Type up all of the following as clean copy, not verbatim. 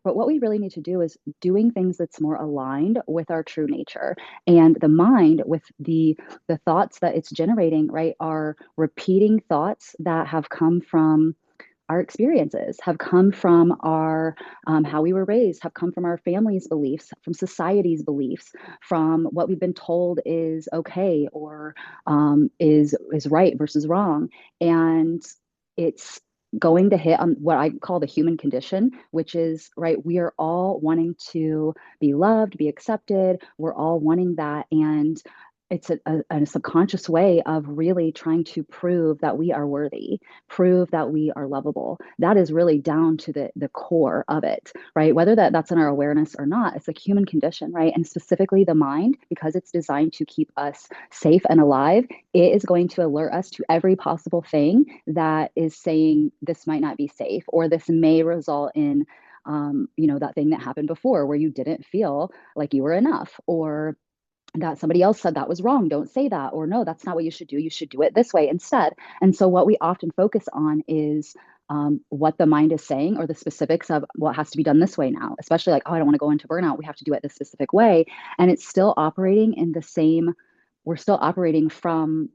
But what we really need to do is doing things that's more aligned with our true nature. And the mind, with the thoughts that it's generating, right, are repeating thoughts that have come from our experiences, have come from our how we were raised, have come from our family's beliefs, from society's beliefs, from what we've been told is okay or is right versus wrong. And it's going to hit on what I call the human condition, which is, right, we are all wanting to be loved, be accepted. We're all wanting that. And it's a subconscious way of really trying to prove that we are worthy, prove that we are lovable. That is really down to the core of it, right? Whether that's in our awareness or not, it's a human condition, right? And specifically the mind, because it's designed to keep us safe and alive, it is going to alert us to every possible thing that is saying this might not be safe, or this may result in that thing that happened before where you didn't feel like you were enough, or that somebody else said that was wrong. Don't say that. Or no, that's not what you should do. You should do it this way instead. And so what we often focus on is what the mind is saying, or the specifics of what has to be done this way now, especially like, oh, I don't want to go into burnout. We have to do it this specific way. And it's still operating in the same, we're still operating from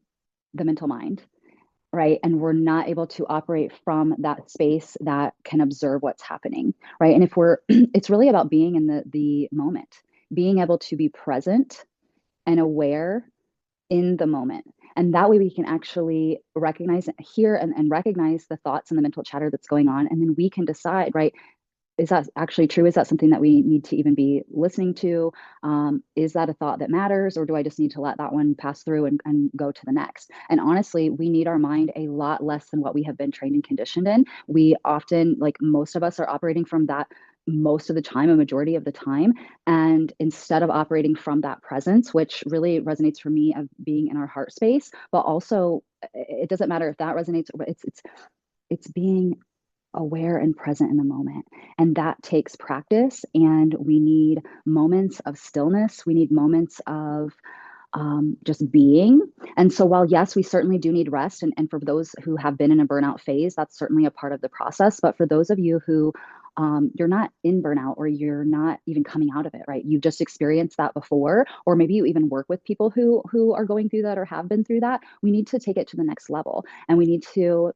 the mental mind, right? And we're not able to operate from that space that can observe what's happening, right? And if we're, it's really about being in the moment, being able to be present and aware in the moment. And that way we can actually recognize, hear, and recognize the thoughts and the mental chatter that's going on. And then we can decide, right, is that actually true? Is that something that we need to even be listening to? Is that a thought that matters? Or do I just need to let that one pass through and go to the next? And honestly, we need our mind a lot less than what we have been trained and conditioned in. We often, like most of us, are operating from that most of the time, a majority of the time. And instead of operating from that presence, which really resonates for me of being in our heart space, but also it doesn't matter if that resonates, but it's being aware and present in the moment. And that takes practice. And we need moments of stillness. We need moments of just being. And so while, yes, we certainly do need rest. And for those who have been in a burnout phase, that's certainly a part of the process. But for those of you who you're not in burnout, or you're not even coming out of it, right? You've just experienced that before, or maybe you even work with people who are going through that or have been through that. We need to take it to the next level. And we need to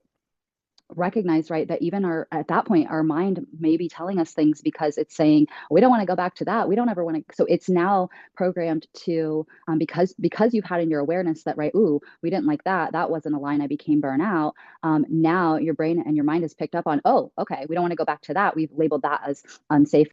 recognize, right, that even at that point, our mind may be telling us things because it's saying, we don't want to go back to that. We don't ever want to. So it's now programmed to, because you've had in your awareness that, right, ooh, we didn't like that. That wasn't a line. I became burnout. Now your brain and your mind has picked up on, oh, okay, we don't want to go back to that. We've labeled that as unsafe